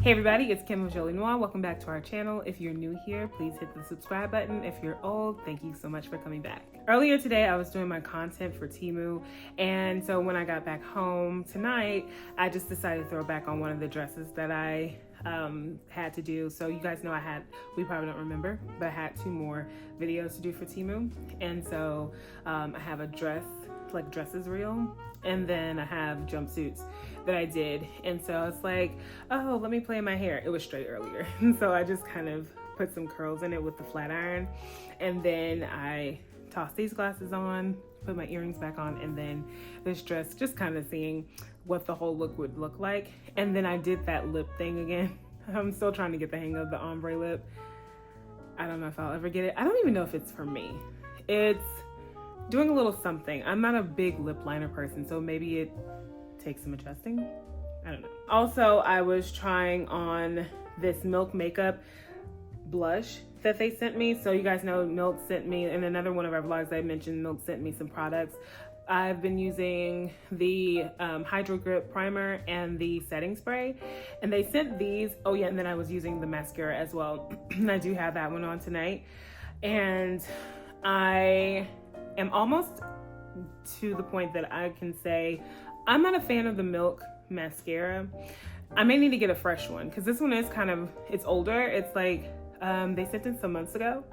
Hey everybody, it's Kim with Jolie Noire. Welcome back to our channel. If you're new here, please hit the subscribe button. If you're old, thank you so much for coming back. Earlier today, I was doing my content for Temu, and so when I got back home tonight, I just decided to throw back on one of the dresses that I had to do. So you guys know we probably don't remember, but I had 2 more videos to do for Temu. And so I have a dresses reel, and then I have jumpsuits that I did. And so it's like, oh, let me play my hair. It was straight earlier. So I just kind of put some curls in it with the flat iron. And then I tossed these glasses on, put my earrings back on, and then this dress, just kind of seeing what the whole look would look like. And then I did that lip thing again. I'm still trying to get the hang of the ombre lip. I don't know if I'll ever get it. I don't even know if it's for me. It's doing a little something. I'm not a big lip liner person, so maybe it takes some adjusting. I don't know. Also, I was trying on this Milk makeup blush that they sent me. So you guys know Milk sent me, in another one of our vlogs I mentioned, Milk sent me some products. I've been using the Hydro Grip primer and the setting spray, and they sent these. Oh yeah, and then I was using the mascara as well. I do have that one on tonight, and I am almost to the point that I can say I'm not a fan of the Milk mascara. I may need to get a fresh one because this one is it's older. It's like they sent it some months ago.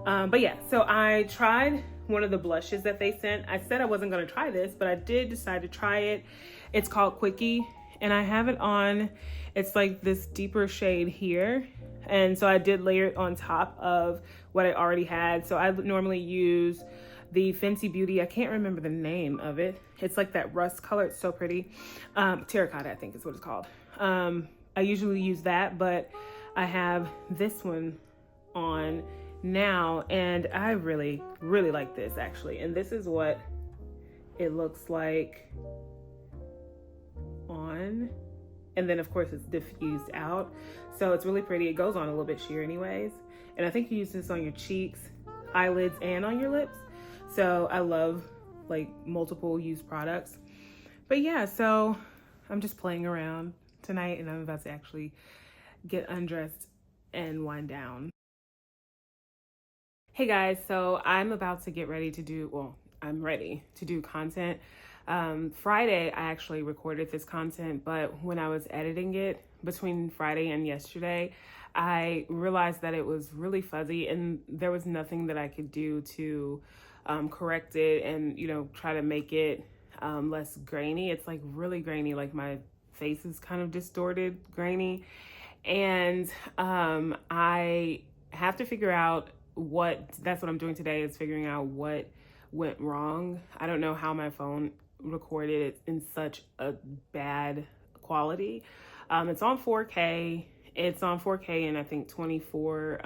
But yeah, so I tried one of the blushes that they sent. I said I wasn't going to try this, but I did decide to try it. It's called Quickie, and I have it on. It's like this deeper shade here. And so I did layer it on top of what I already had. So I normally use the Fenty Beauty, I can't remember the name of it. It's like that rust color, it's so pretty. Terracotta, I think is what it's called. I usually use that, but I have this one on now, and I really, really like this actually. And this is what it looks like on. And then of course it's diffused out. So it's really pretty. It goes on a little bit sheer anyways. And I think you use this on your cheeks, eyelids, and on your lips. So I love like multiple use products. But yeah, so I'm just playing around tonight, and I'm about to actually get undressed and wind down. Hey guys, so I'm about to get ready to do, I'm ready to do content. Friday, I actually recorded this content, but when I was editing it between Friday and yesterday, I realized that it was really fuzzy, and there was nothing that I could do to correct it and, try to make it less grainy. It's like really grainy, like my face is kind of distorted, grainy. And I have to figure out that's what I'm doing today, is figuring out what went wrong. I don't know how my phone recorded it in such a bad quality. It's on 4K. It's on 4K and I think 24.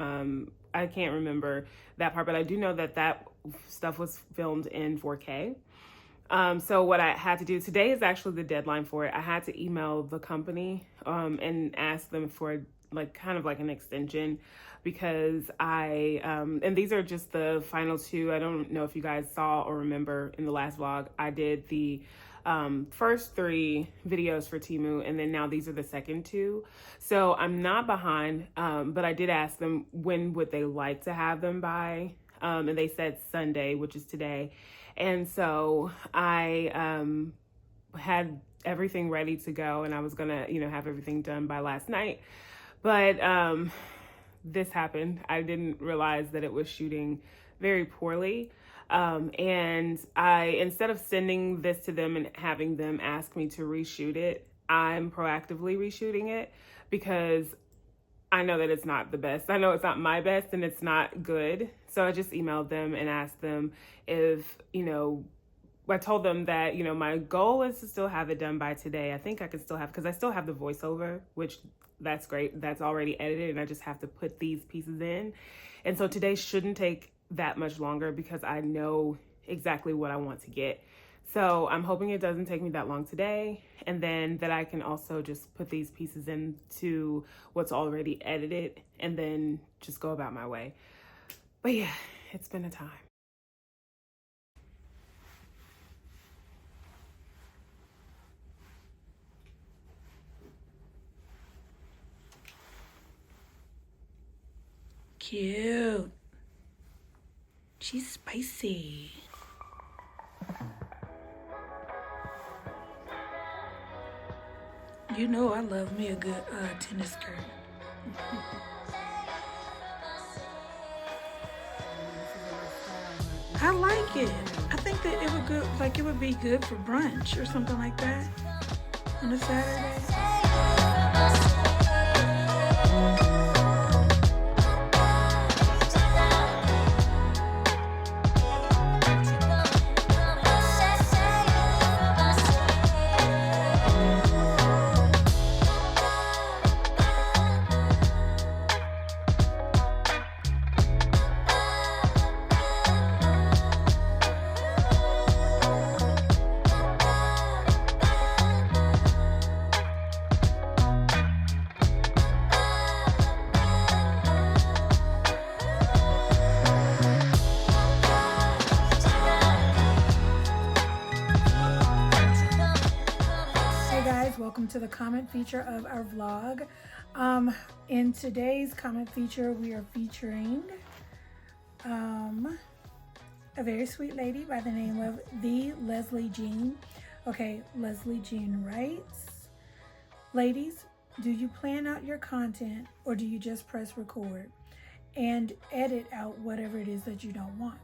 I can't remember that part, but I do know that stuff was filmed in 4K. So what I had to do today is actually the deadline for it. I had to email the company and ask them for kind of like an extension, because and these are just the final 2. I don't know if you guys saw or remember in the last vlog, I did the first 3 videos for Temu, and then now these are the second 2. So I'm not behind, but I did ask them when would they like to have them by, and they said Sunday, which is today. And so I had everything ready to go, and I was gonna, have everything done by last night. But this happened. I didn't realize that it was shooting very poorly. And instead of sending this to them and having them ask me to reshoot it, I'm proactively reshooting it because I know that it's not the best. I know it's not my best and it's not good. So I just emailed them and asked them if, I told them that, my goal is to still have it done by today. I think I can still because I still have the voiceover, which that's great. That's already edited, and I just have to put these pieces in. And so today shouldn't take that much longer because I know exactly what I want to get. So I'm hoping it doesn't take me that long today, and then that I can also just put these pieces into what's already edited and then just go about my way. But yeah, it's been a time. cute. She's spicy. You know I love me a good tennis skirt. I like it. I think that it would be good for brunch or something like that on a Saturday. Welcome to the comment feature of our vlog. In today's comment feature, we are featuring a very sweet lady by the name of the Leslie Jean. Okay, Leslie Jean writes, ladies, do you plan out your content or do you just press record and edit out whatever it is that you don't want?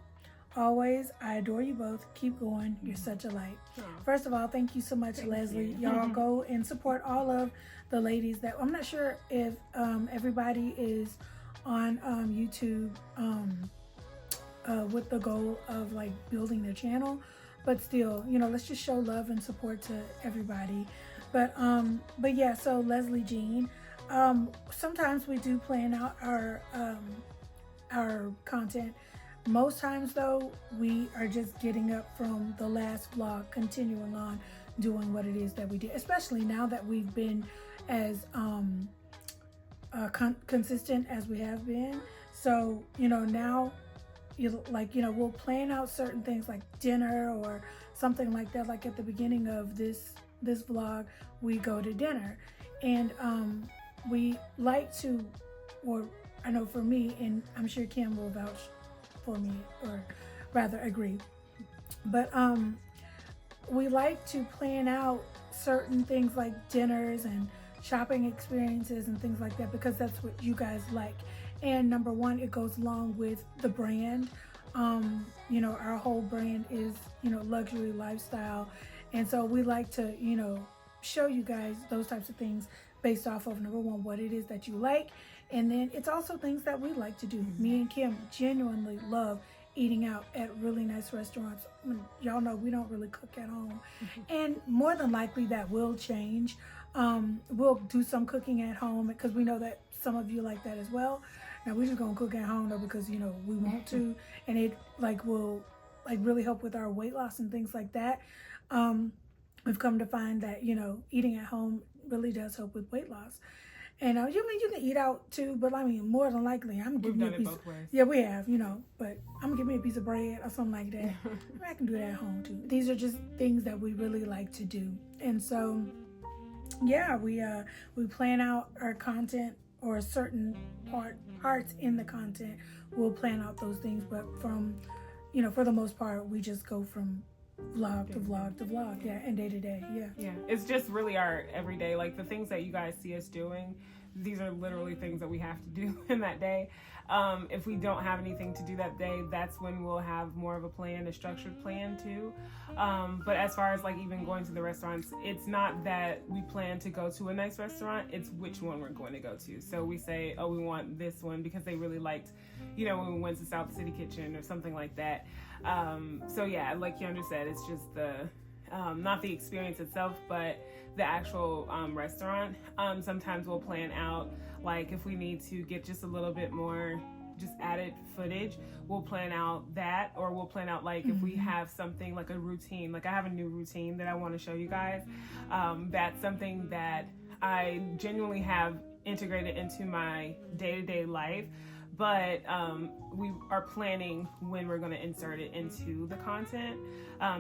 Always, I adore you both. Keep going. You're such a light. First of all, thank you so much, Leslie. Y'all go and support all of the ladies that I'm not sure if everybody is on YouTube with the goal of like building their channel, but still, you know, let's just show love and support to everybody. But yeah, so Leslie Jean, sometimes we do plan out our content. Most times though, we are just getting up from the last vlog, continuing on doing what it is that we did, especially now that we've been as consistent as we have been. So, you know, now we'll plan out certain things like dinner or something like that. Like at the beginning of this vlog, we go to dinner, and we like to, or I know for me, and I'm sure Kim will vouch for me, or rather agree, but we like to plan out certain things like dinners and shopping experiences and things like that, because that's what you guys like. And number one, it goes along with the brand. You know, our whole brand is, you know, luxury lifestyle, and so we like to, you know, show you guys those types of things based off of, number one, what it is that you like, and then it's also things that we like to do. Me and Kim genuinely love eating out at really nice restaurants. Y'all know we don't really cook at home, and more than likely that will change. We'll do some cooking at home because we know that some of you like that as well. Now we're just gonna cook at home though because, you know, we want to, and it like will like really help with our weight loss and things like that. We've come to find that, you know, eating at home really does help with weight loss. And you can eat out too, but I mean, more than likely, I'm gonna give you a piece. Both ways. Yeah, we have, you know, but I'm gonna give me a piece of bread or something like that. I can do that at home too. These are just things that we really like to do, and so yeah, we plan out our content, or certain parts in the content. We'll plan out those things, but from, you know, for the most part, we just go from vlog to vlog to vlog, yeah, and day to day, yeah. It's just really our everyday, like the things that you guys see us doing. These are literally things that we have to do in that day. If we don't have anything to do that day, that's when we'll have more of a plan, a structured plan too. But as far as like even going to the restaurants, it's not that we plan to go to a nice restaurant, it's which one we're going to go to. So we say, oh, we want this one because they really liked, you know, when we went to South City Kitchen or something like that. So yeah, like Keandra said, it's just the not the experience itself, but the actual restaurant. Sometimes we'll plan out, like if we need to get just a little bit more just added footage, we'll plan out that, or we'll plan out like if we have something like a routine, like I have a new routine that I want to show you guys. That's something that I genuinely have integrated into my day-to-day life, but we are planning when we're going to insert it into the content.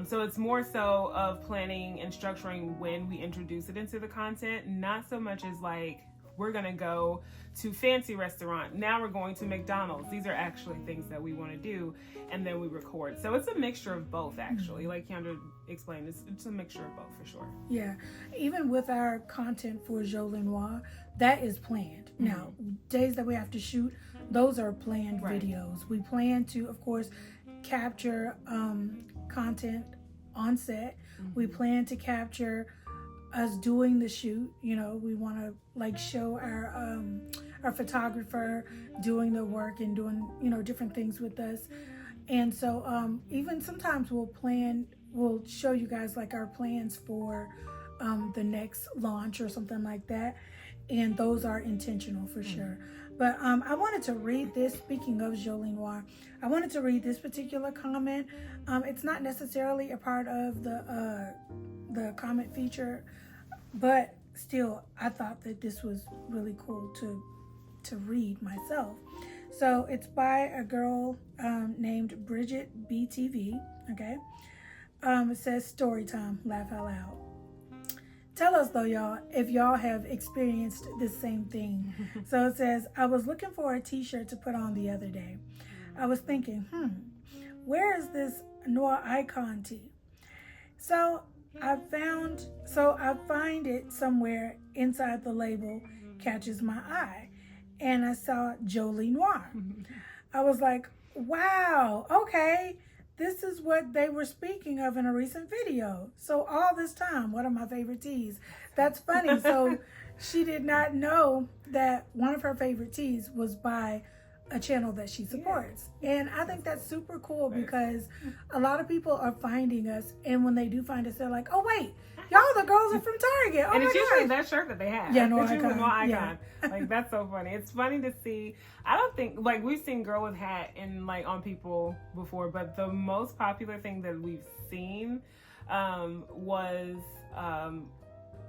So it's more so of planning and structuring when we introduce it into the content, not so much as like we're going to go to fancy restaurant. Now we're going to McDonald's. These are actually things that we want to do, and then we record. So it's a mixture of both, actually. Like Keandra explained, it's a mixture of both for sure. Yeah, even with our content for Jolie Noire, that is planned. Now, days that we have to shoot, those are planned videos. We plan to, of course, capture content on set. We plan to capture us doing the shoot. You know, we want to like show our photographer doing the work and doing, you know, different things with us. And so even sometimes we'll show you guys like our plans for the next launch or something like that, and those are intentional for sure. But I wanted to read this. Speaking of Jolie Noire, I wanted to read this particular comment. It's not necessarily a part of the comment feature, but still, I thought that this was really cool to read myself. So it's by a girl named Bridget BTV. Okay, it says story time. Laugh out loud. Tell us though, y'all, if y'all have experienced the same thing. So it says, I was looking for a t-shirt to put on the other day. I was thinking, where is this Noire icon tee? So I find it somewhere inside the label, catches my eye, and I saw Jolie Noire. I was like, wow, okay. This is what they were speaking of in a recent video. So all this time, one of my favorite teas. That's funny. So she did not know that one of her favorite teas was by a channel that she supports. And I think that's super cool because a lot of people are finding us, and when they do find us, they're like, oh wait, y'all the girls are from Target. Oh, and it's my usually gosh. that shirt that they have. Yeah, Noire it's usually icon. Noire icon. Yeah. Like, that's so funny. It's funny to see. I don't think, like, we've seen girl with hat in, like, on people before, but the most popular thing that we've seen was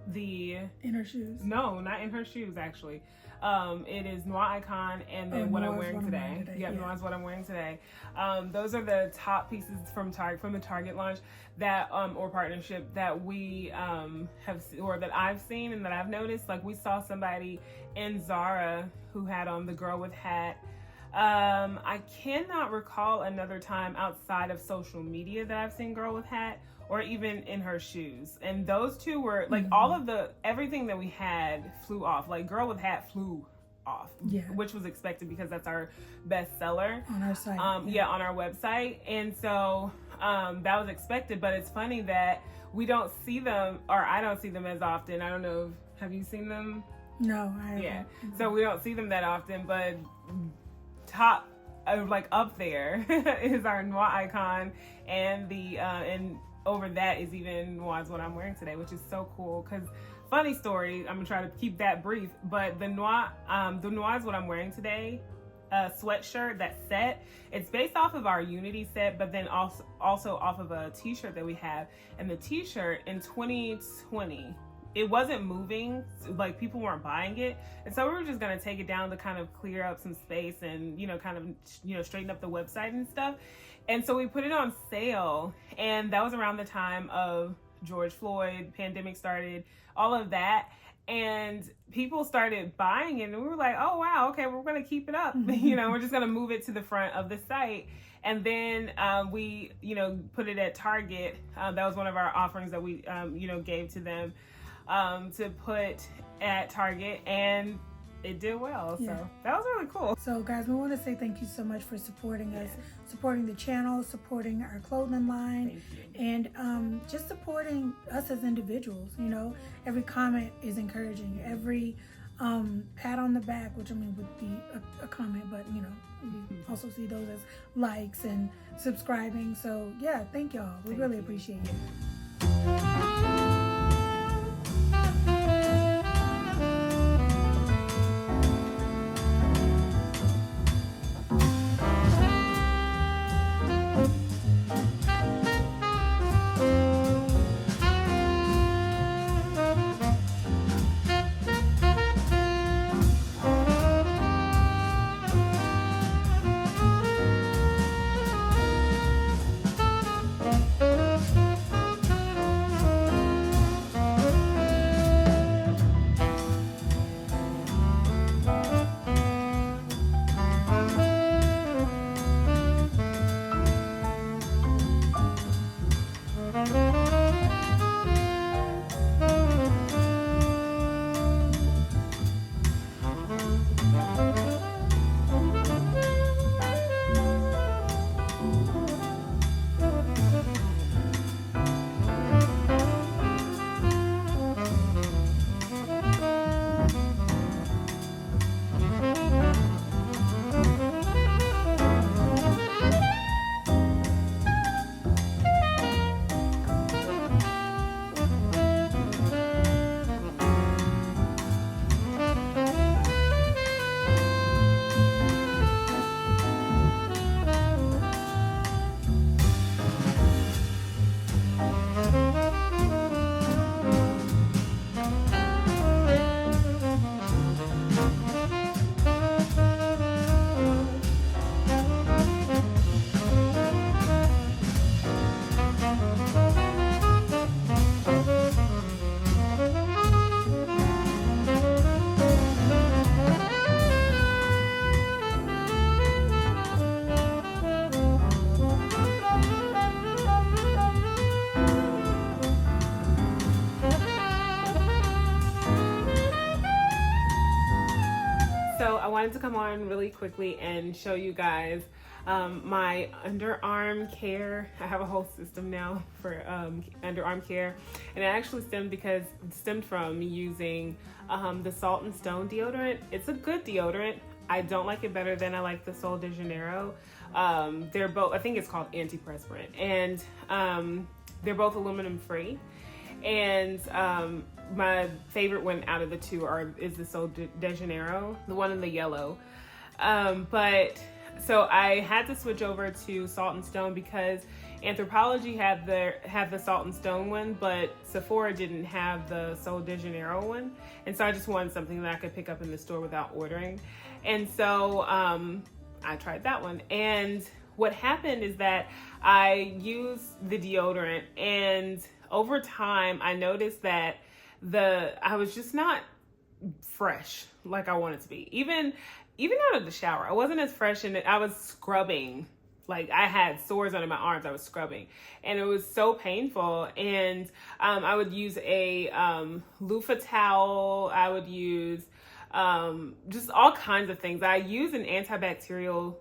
the... In her shoes? No, not in her shoes, actually. It is Noire icon, and then what I'm wearing today. Yeah, Noire's what I'm wearing today. Those are the top pieces from the Target launch that or partnership that we have, or that I've seen and that I've noticed. Like, we saw somebody in Zara who had on the girl with hat. I cannot recall another time outside of social media that I've seen girl with hat, or even in her shoes. And those two were like everything that we had flew off. Like, girl with hat flew off, which was expected because that's our best seller on our site. On our website. And so that was expected, but it's funny that we don't see them, or I don't see them as often. I don't know, have you seen them? No, I haven't. Yeah, so we don't see them that often, but top, like up there is our Noire icon, and the and over that is even Noire's what I'm wearing today, which is so cool. Because funny story, I'm gonna try to keep that brief, but the Noire's what I'm wearing today sweatshirt, that set, it's based off of our Unity set, but then also off of a t-shirt that we have. And the t-shirt in 2020, it wasn't moving, like people weren't buying it, and so we were just gonna take it down to kind of clear up some space and kind of straighten up the website and stuff. And so we put it on sale, and that was around the time of George Floyd, pandemic started, all of that, and people started buying it, and we were like, oh wow, okay, we're gonna keep it up. We're just gonna move it to the front of the site. And then we put it at Target. That was one of our offerings that we gave to them, to put at Target, and it did well. So that was really cool. So guys, we want to say thank you so much for supporting us, supporting the channel, supporting our clothing line, and just supporting us as individuals. Every comment is encouraging. Every pat on the back, which would be a comment, but we also see those as likes and subscribing. So yeah, thank y'all. We really appreciate it. wanted to come on really quickly and show you guys my underarm care. I have a whole system now for underarm care, and it actually stemmed from me using the Salt and Stone deodorant. It's a good deodorant. I don't like it better than I like the Sol de Janeiro. They're both, I think it's called antiperspirant, and they're both aluminum free. And my favorite one out of the two is the Sol de Janeiro, the one in the yellow. But so I had to switch over to Salt and Stone because Anthropologie had the Salt and Stone one, but Sephora didn't have the Sol de Janeiro one. And so I just wanted something that I could pick up in the store without ordering. And so I tried that one. And what happened is that I used the deodorant, and over time I noticed that I was just not fresh like I wanted to be. Even out of the shower, I wasn't as fresh, and I was scrubbing. Like, I had sores under my arms. I was scrubbing, and it was so painful. And I would use a loofah towel. I would use just all kinds of things. I use an antibacterial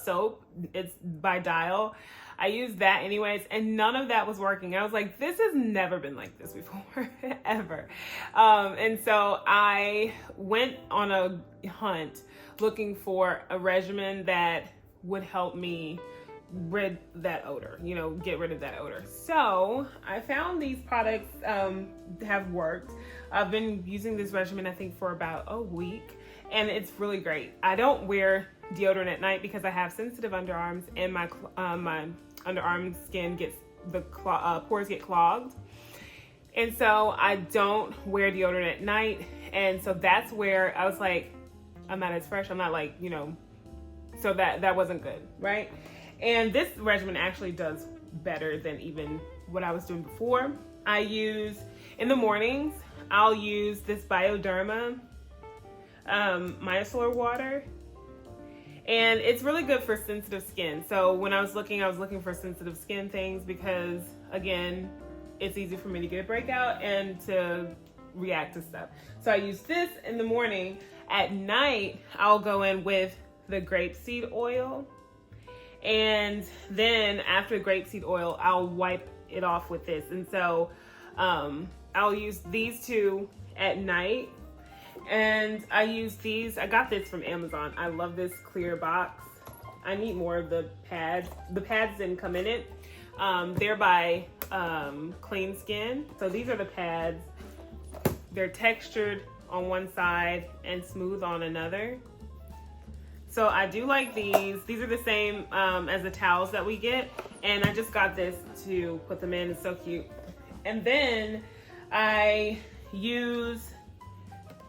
soap. It's by Dial. I used that anyways, and none of that was working. I was like, this has never been like this before, ever. And so I went on a hunt looking for a regimen that would help me rid that odor, get rid of that odor. So I found these products have worked. I've been using this regimen, I think, for about a week, and it's really great. I don't wear deodorant at night because I have sensitive underarms, and my underarm skin pores get clogged. And so I don't wear deodorant at night. And so that's where I was like, I'm not as fresh. I'm not like, so that wasn't good, right? And this regimen actually does better than even what I was doing before. In the mornings, I'll use this Bioderma micellar water. And it's really good for sensitive skin. So when I was looking for sensitive skin things because, again, it's easy for me to get a breakout and to react to stuff. So I use this in the morning. At night, I'll go in with the grapeseed oil. And then after grapeseed oil, I'll wipe it off with this. And so I'll use these two at night. And I use these. I got this from Amazon. I love this clear box. I need more of the pads. The pads didn't come in it. They're by Clean Skin. So these are the pads. They're textured on one side and smooth on another. So I do like these. These are the same as the towels that we get. And I just got this to put them in. It's so cute. And then I use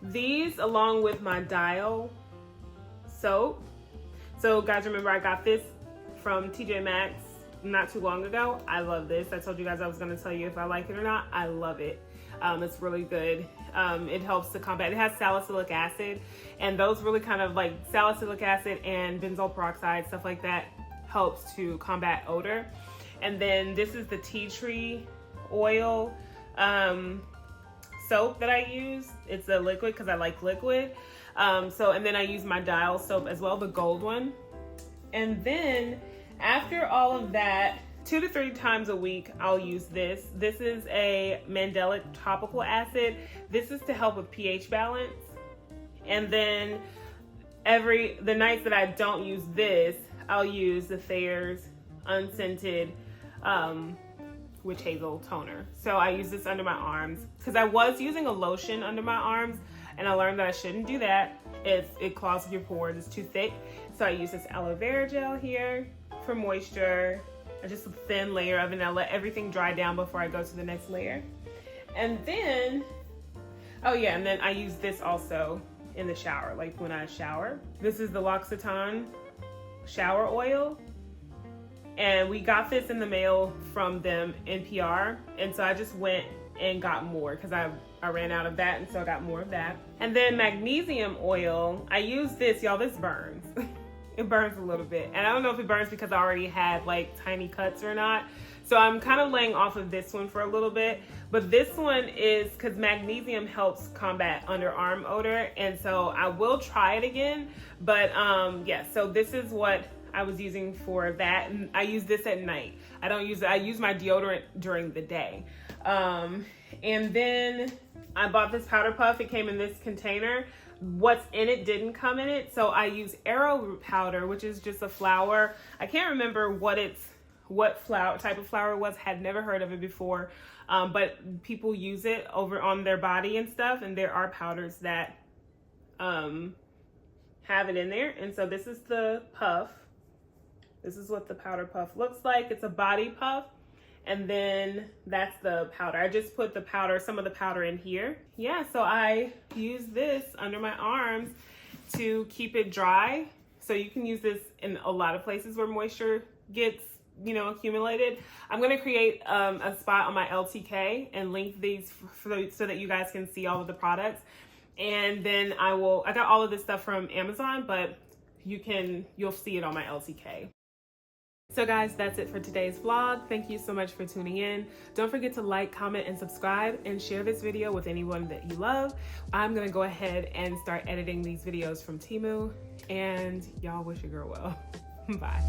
these along with my Dial soap. So guys, remember I got this from TJ Maxx not too long ago. I love this. I told you guys I was going to tell you if I like it or not. I love it. It's really good. It helps to combat. It has salicylic acid, and those really kind of like salicylic acid and benzoyl peroxide, stuff like that, helps to combat odor. And then this is the tea tree oil soap that I use. It's a liquid because I like liquid. And then I use my Dial soap as well, the gold one. And then after all of that, 2 to 3 times a week, I'll use this. This is a mandelic topical acid. This is to help with pH balance. And then the nights that I don't use this, I'll use the Thayer's unscented witch hazel toner. So I use this under my arms because I was using a lotion under my arms, and I learned that I shouldn't do that. It clogs your pores. It's too thick. So I use this aloe vera gel here for moisture. Just a thin layer of it, and I let everything dry down before I go to the next layer. And then, and then I use this also in the shower, like when I shower. This is the L'Occitane shower oil. And we got this in the mail from them, NPR. And so I just went and got more because I ran out of that, and so I got more of that. And then magnesium oil, I use this, y'all, this burns. It burns a little bit. And I don't know if it burns because I already had like tiny cuts or not. So I'm kind of laying off of this one for a little bit, but this one is because magnesium helps combat underarm odor, and so I will try it again. But yeah, so this is what I was using for that, and I use this at night. I don't use it. I use my deodorant during the day. And then I bought this powder puff. It came in this container. What's in it didn't come in it, so I use arrowroot powder, which is just a flower. I can't remember what flower type of flower it was. Had never heard of it before, but people use it over on their body and stuff, and there are powders that have it in there. And so this is the puff. This is what the powder puff looks like. It's a body puff, and then that's the powder. I just put the powder, some of the powder in here. Yeah, so I use this under my arms to keep it dry. So you can use this in a lot of places where moisture gets, you know, accumulated. I'm gonna create a spot on my LTK and link these so that you guys can see all of the products. And then I got all of this stuff from Amazon, but you'll see it on my LTK. So guys, that's it for today's vlog. Thank you so much for tuning in. Don't forget to like, comment, and subscribe, and share this video with anyone that you love. I'm gonna go ahead and start editing these videos from Temu, and y'all wish your girl well. Bye.